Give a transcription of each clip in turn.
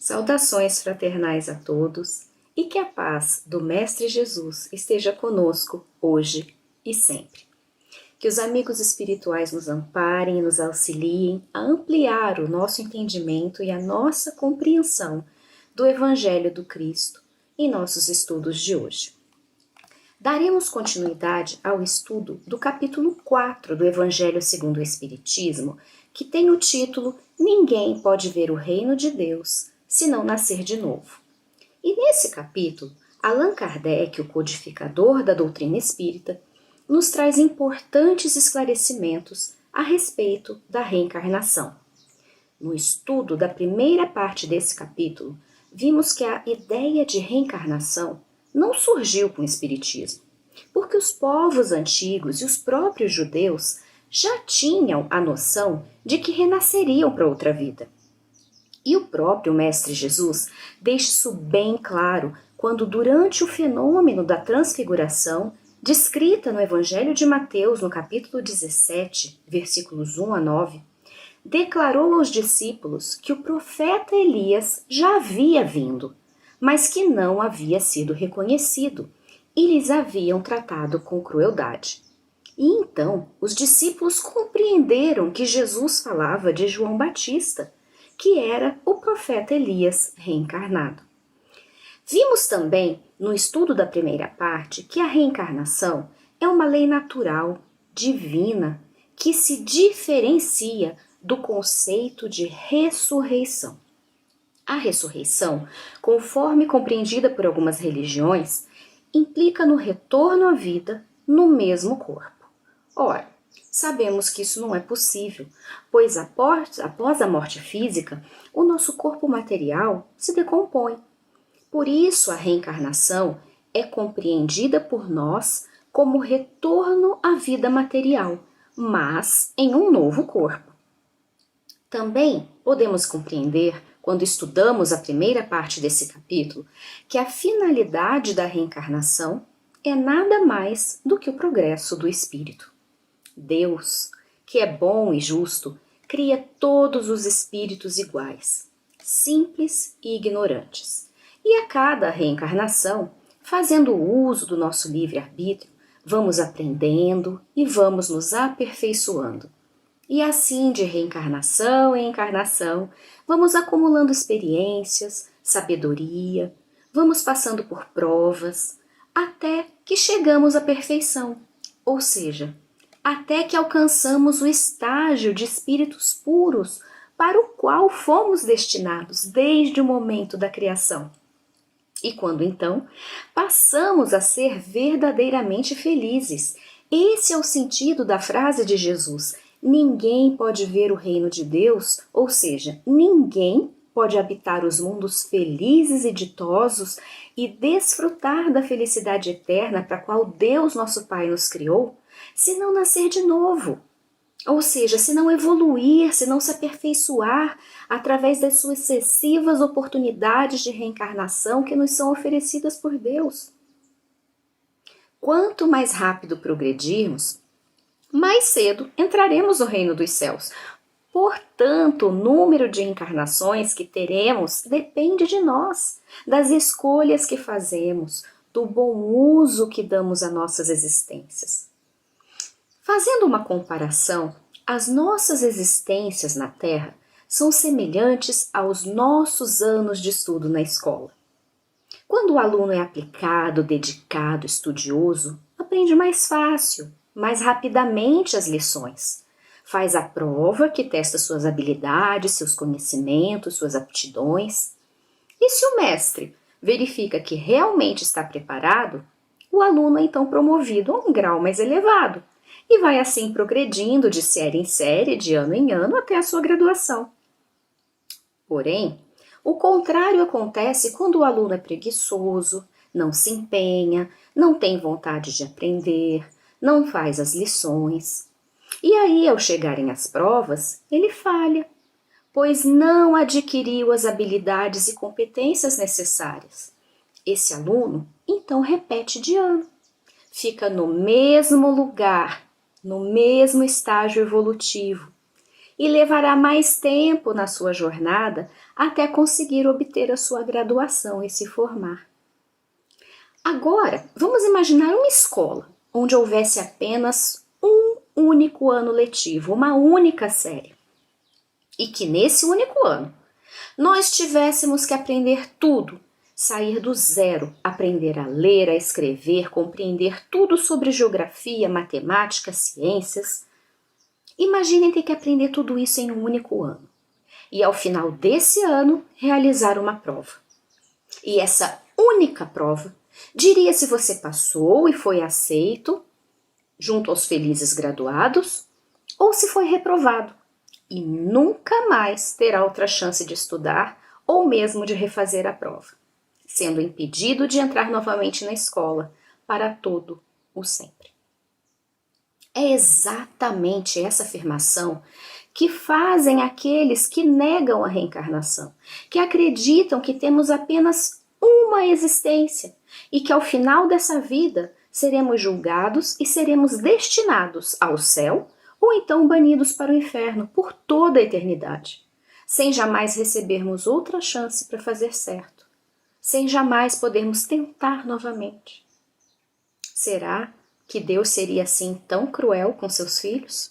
Saudações fraternais a todos e que a paz do Mestre Jesus esteja conosco hoje e sempre. Que os amigos espirituais nos amparem e nos auxiliem a ampliar o nosso entendimento e a nossa compreensão do Evangelho do Cristo em nossos estudos de hoje. Daremos continuidade ao estudo do capítulo 4 do Evangelho segundo o Espiritismo, que tem o título Ninguém pode ver o reino de Deus se não nascer de novo. E nesse capítulo, Allan Kardec, o codificador da doutrina espírita, nos traz importantes esclarecimentos a respeito da reencarnação. No estudo da primeira parte desse capítulo, vimos que a ideia de reencarnação não surgiu com o Espiritismo, porque os povos antigos e os próprios judeus já tinham a noção de que renasceriam para outra vida. E o próprio Mestre Jesus deixa isso bem claro quando, durante o fenômeno da transfiguração, descrita no Evangelho de Mateus, no capítulo 17, versículos 1 a 9, declarou aos discípulos que o profeta Elias já havia vindo, mas que não havia sido reconhecido e lhes haviam tratado com crueldade. E então os discípulos compreenderam que Jesus falava de João Batista, que era o profeta Elias reencarnado. Vimos também, no estudo da primeira parte, que a reencarnação é uma lei natural, divina, que se diferencia do conceito de ressurreição. A ressurreição, conforme compreendida por algumas religiões, implica no retorno à vida no mesmo corpo. Ora, sabemos que isso não é possível, pois após a morte física, o nosso corpo material se decompõe. Por isso, a reencarnação é compreendida por nós como retorno à vida material, mas em um novo corpo. Também podemos compreender, quando estudamos a primeira parte desse capítulo, que a finalidade da reencarnação é nada mais do que o progresso do espírito. Deus, que é bom e justo, cria todos os espíritos iguais, simples e ignorantes. E a cada reencarnação, fazendo uso do nosso livre-arbítrio, vamos aprendendo e vamos nos aperfeiçoando. E assim, de reencarnação em encarnação, vamos acumulando experiências, sabedoria, vamos passando por provas, até que chegamos à perfeição, ou seja, até que alcançamos o estágio de espíritos puros para o qual fomos destinados desde o momento da criação. E quando então passamos a ser verdadeiramente felizes. Esse é o sentido da frase de Jesus: ninguém pode ver o reino de Deus, ou seja, ninguém pode habitar os mundos felizes e ditosos e desfrutar da felicidade eterna para a qual Deus, nosso Pai, nos criou, se não nascer de novo. Ou seja, se não evoluir, se não se aperfeiçoar através das sucessivas oportunidades de reencarnação que nos são oferecidas por Deus. Quanto mais rápido progredirmos, mais cedo entraremos no reino dos céus. Portanto, o número de encarnações que teremos depende de nós, das escolhas que fazemos, do bom uso que damos a nossas existências. Fazendo uma comparação, as nossas existências na Terra são semelhantes aos nossos anos de estudo na escola. Quando o aluno é aplicado, dedicado, estudioso, aprende mais fácil, mais rapidamente as lições. Faz a prova que testa suas habilidades, seus conhecimentos, suas aptidões. E se o mestre verifica que realmente está preparado, o aluno é então promovido a um grau mais elevado e vai assim progredindo de série em série, de ano em ano, até a sua graduação. Porém, o contrário acontece quando o aluno é preguiçoso, não se empenha, não tem vontade de aprender, não faz as lições. E aí, ao chegarem às provas, ele falha, pois não adquiriu as habilidades e competências necessárias. Esse aluno, então, repete de ano. Fica no mesmo lugar, no mesmo estágio evolutivo. e levará mais tempo na sua jornada até conseguir obter a sua graduação e se formar. Agora, vamos imaginar uma escola onde houvesse apenas um único ano letivo, uma única série. E que nesse único ano nós tivéssemos que aprender tudo, sair do zero, aprender a ler, a escrever, compreender tudo sobre geografia, matemática, ciências. Imaginem ter que aprender tudo isso em um único ano. E ao final desse ano, realizar uma prova. E essa única prova diria se você passou e foi aceito junto aos felizes graduados ou se foi reprovado e nunca mais terá outra chance de estudar ou mesmo de refazer a prova, sendo impedido de entrar novamente na escola para todo o sempre. É exatamente essa afirmação que fazem aqueles que negam a reencarnação, que acreditam que temos apenas uma existência e que ao final dessa vida seremos julgados e seremos destinados ao céu ou então banidos para o inferno por toda a eternidade, sem jamais recebermos outra chance para fazer certo, sem jamais podermos tentar novamente. Será que Deus seria assim tão cruel com seus filhos?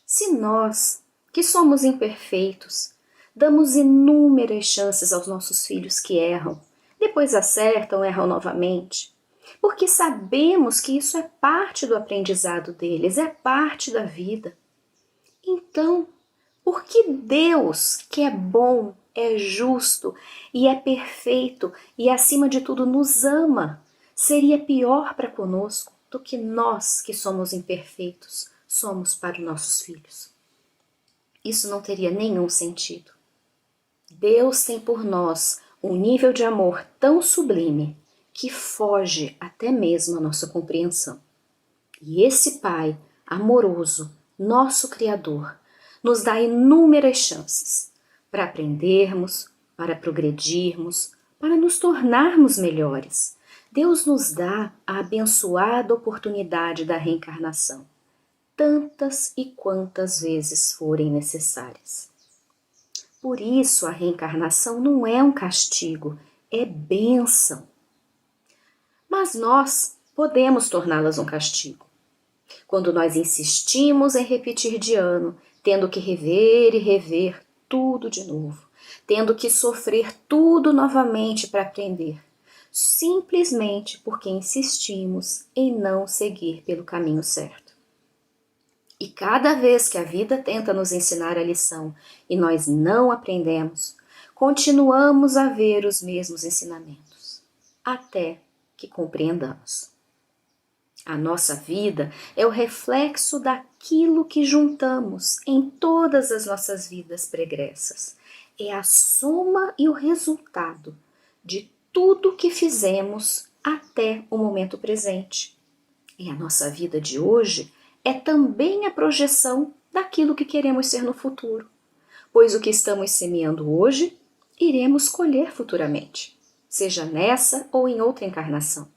Se nós, que somos imperfeitos, damos inúmeras chances aos nossos filhos que erram, depois acertam, erram novamente, porque sabemos que isso é parte do aprendizado deles, é parte da vida. Então, por que Deus, que é bom, é justo e é perfeito e acima de tudo nos ama, seria pior para conosco do que nós, que somos imperfeitos, somos para os nossos filhos? Isso não teria nenhum sentido. Deus tem por nós um nível de amor tão sublime que foge até mesmo à nossa compreensão. E esse Pai amoroso, nosso Criador, nos dá inúmeras chances para aprendermos, para progredirmos, para nos tornarmos melhores. Deus nos dá a abençoada oportunidade da reencarnação, tantas e quantas vezes forem necessárias. Por isso a reencarnação não é um castigo, é bênção. Mas nós podemos torná-las um castigo. Quando nós insistimos em repetir de ano, tendo que rever e rever tudo de novo, tendo que sofrer tudo novamente para aprender, simplesmente porque insistimos em não seguir pelo caminho certo. E cada vez que a vida tenta nos ensinar a lição e nós não aprendemos, continuamos a ver os mesmos ensinamentos, até que compreendamos. A nossa vida é o reflexo daquilo que juntamos em todas as nossas vidas pregressas. É a soma e o resultado de tudo que fizemos até o momento presente. E a nossa vida de hoje é também a projeção daquilo que queremos ser no futuro, pois o que estamos semeando hoje, iremos colher futuramente, seja nessa ou em outra encarnação.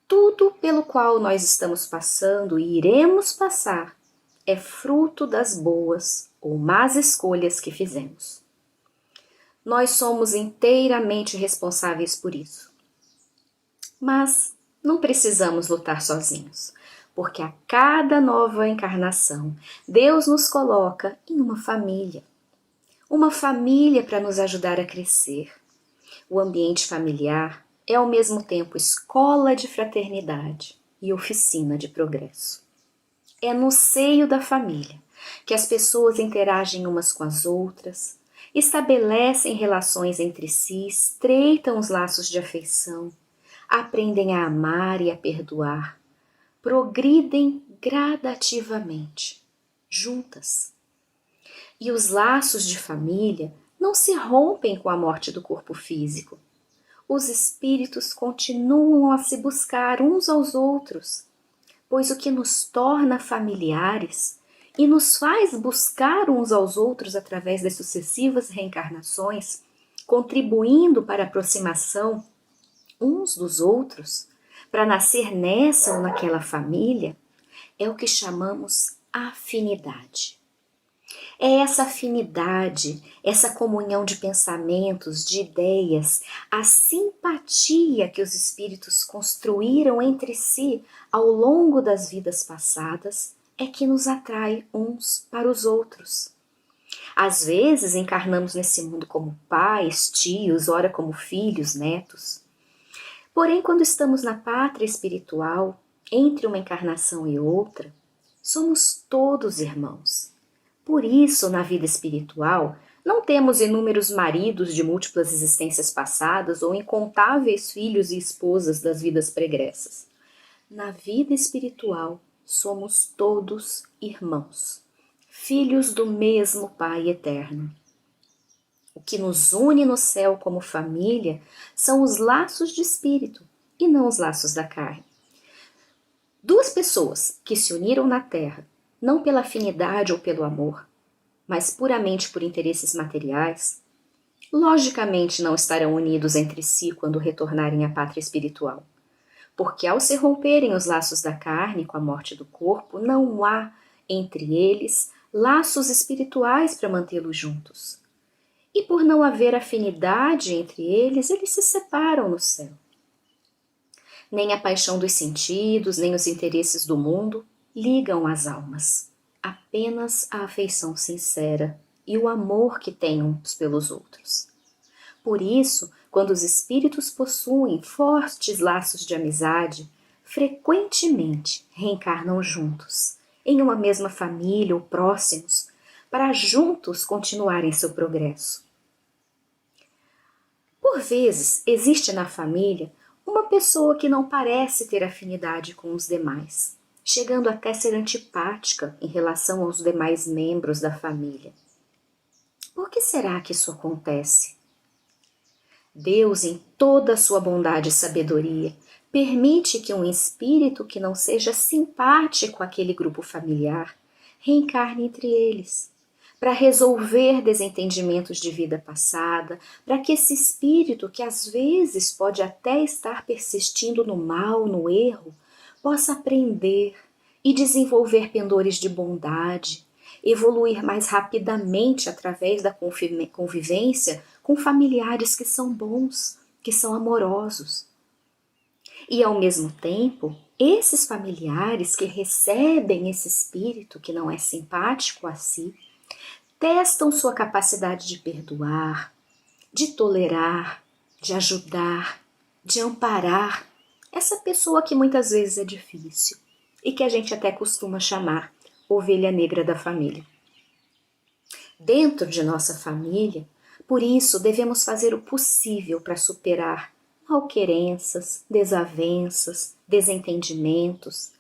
Tudo pelo qual nós estamos passando e iremos passar é fruto das boas ou más escolhas que fizemos. Nós somos inteiramente responsáveis por isso. Mas não precisamos lutar sozinhos, porque a cada nova encarnação, Deus nos coloca em uma família para nos ajudar a crescer. O ambiente familiar é ao mesmo tempo escola de fraternidade e oficina de progresso. É no seio da família que as pessoas interagem umas com as outras, estabelecem relações entre si, estreitam os laços de afeição, aprendem a amar e a perdoar, progridem gradativamente, juntas. E os laços de família não se rompem com a morte do corpo físico. Os espíritos continuam a se buscar uns aos outros, pois o que nos torna familiares e nos faz buscar uns aos outros através das sucessivas reencarnações, contribuindo para a aproximação uns dos outros, para nascer nessa ou naquela família, é o que chamamos afinidade. É essa afinidade, essa comunhão de pensamentos, de ideias, a simpatia que os espíritos construíram entre si ao longo das vidas passadas é que nos atrai uns para os outros. Às vezes encarnamos nesse mundo como pais, tios, ora como filhos, netos. Porém, quando estamos na pátria espiritual, entre uma encarnação e outra, somos todos irmãos. Por isso, na vida espiritual, não temos inúmeros maridos de múltiplas existências passadas ou incontáveis filhos e esposas das vidas pregressas. Na vida espiritual, somos todos irmãos, filhos do mesmo Pai eterno. O que nos une no céu como família são os laços de espírito e não os laços da carne. Duas pessoas que se uniram na terra, não pela afinidade ou pelo amor, mas puramente por interesses materiais, logicamente não estarão unidos entre si quando retornarem à pátria espiritual, porque ao se romperem os laços da carne com a morte do corpo, não há entre eles laços espirituais para mantê-los juntos. E por não haver afinidade entre eles se separam no céu. Nem a paixão dos sentidos, nem os interesses do mundo ligam as almas. Apenas a afeição sincera e o amor que têm uns pelos outros. Por isso, quando os espíritos possuem fortes laços de amizade, frequentemente reencarnam juntos, em uma mesma família ou próximos, para juntos continuarem seu progresso. Por vezes, existe na família uma pessoa que não parece ter afinidade com os demais, chegando até ser antipática em relação aos demais membros da família. Por que será que isso acontece? Deus, em toda a sua bondade e sabedoria, permite que um espírito que não seja simpático àquele grupo familiar reencarne entre eles, para resolver desentendimentos de vida passada, para que esse espírito, que às vezes pode até estar persistindo no mal, no erro, possa aprender e desenvolver pendores de bondade, evoluir mais rapidamente através da convivência com familiares que são bons, que são amorosos. E ao mesmo tempo, esses familiares que recebem esse espírito que não é simpático a si, testam sua capacidade de perdoar, de tolerar, de ajudar, de amparar essa pessoa que muitas vezes é difícil e que a gente até costuma chamar ovelha negra da família. Dentro de nossa família, por isso devemos fazer o possível para superar malquerenças, desavenças, desentendimentos,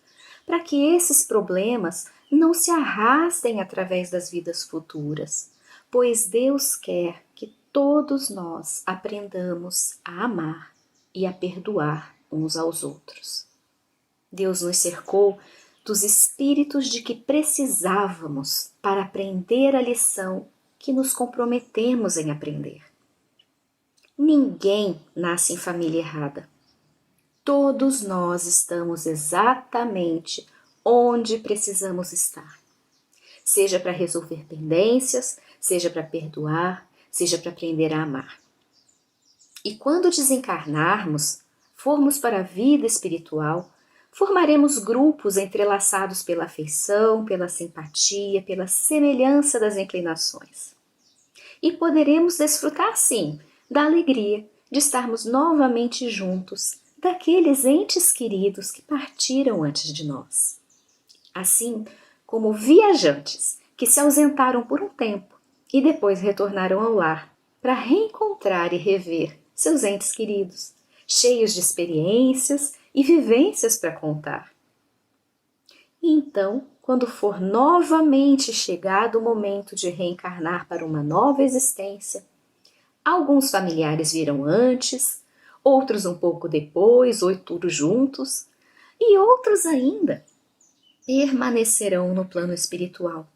para que esses problemas não se arrastem através das vidas futuras, pois Deus quer que todos nós aprendamos a amar e a perdoar uns aos outros. Deus nos cercou dos espíritos de que precisávamos para aprender a lição que nos comprometemos em aprender. Ninguém nasce em família errada. Todos nós estamos exatamente onde precisamos estar. Seja para resolver pendências, seja para perdoar, seja para aprender a amar. E quando desencarnarmos, formos para a vida espiritual, formaremos grupos entrelaçados pela afeição, pela simpatia, pela semelhança das inclinações. E poderemos desfrutar, sim, da alegria de estarmos novamente juntos daqueles entes queridos que partiram antes de nós. Assim como viajantes que se ausentaram por um tempo e depois retornaram ao lar para reencontrar e rever seus entes queridos, cheios de experiências e vivências para contar. E então, quando for novamente chegado o momento de reencarnar para uma nova existência, alguns familiares virão antes, outros um pouco depois, ou todos juntos, e outros ainda permanecerão no plano espiritual,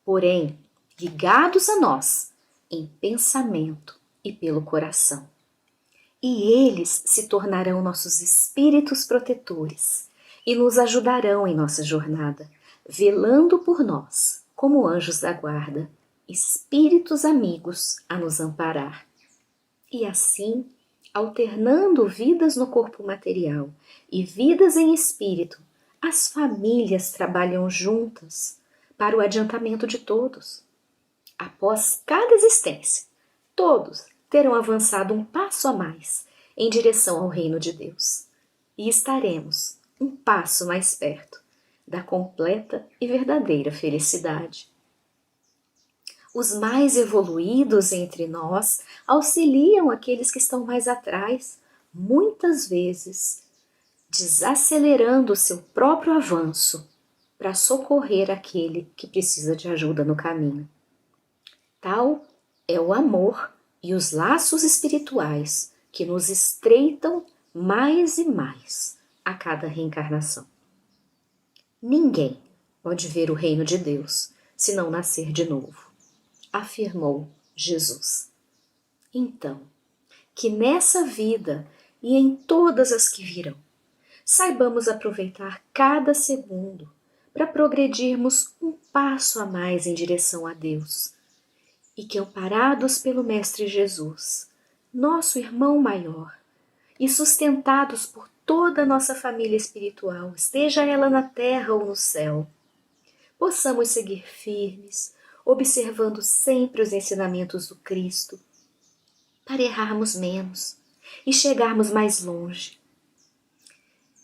porém ligados a nós em pensamento e pelo coração. E eles se tornarão nossos espíritos protetores e nos ajudarão em nossa jornada, velando por nós, como anjos da guarda, espíritos amigos a nos amparar. E assim, alternando vidas no corpo material e vidas em espírito, as famílias trabalham juntas para o adiantamento de todos. Após cada existência, todos terão avançado um passo a mais em direção ao reino de Deus e estaremos um passo mais perto da completa e verdadeira felicidade. Os mais evoluídos entre nós auxiliam aqueles que estão mais atrás, muitas vezes desacelerando o seu próprio avanço para socorrer aquele que precisa de ajuda no caminho. Tal é o amor e os laços espirituais que nos estreitam mais e mais a cada reencarnação. Ninguém pode ver o reino de Deus se não nascer de novo, afirmou Jesus. Então, que nessa vida e em todas as que virão, saibamos aproveitar cada segundo para progredirmos um passo a mais em direção a Deus e que, amparados pelo Mestre Jesus, nosso irmão maior, e sustentados por toda a nossa família espiritual, esteja ela na terra ou no céu, possamos seguir firmes, observando sempre os ensinamentos do Cristo, para errarmos menos e chegarmos mais longe.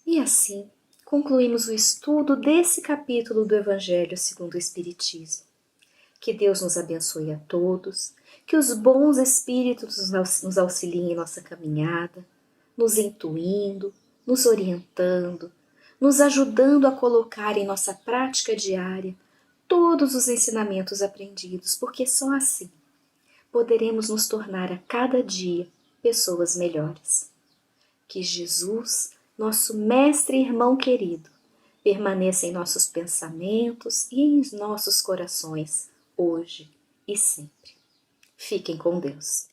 E assim, concluímos o estudo desse capítulo do Evangelho segundo o Espiritismo. Que Deus nos abençoe a todos, que os bons espíritos nos auxiliem em nossa caminhada, nos intuindo, nos orientando, nos ajudando a colocar em nossa prática diária todos os ensinamentos aprendidos, porque só assim poderemos nos tornar a cada dia pessoas melhores. Que Jesus, nosso mestre e irmão querido, permaneça em nossos pensamentos e em nossos corações, hoje e sempre. Fiquem com Deus.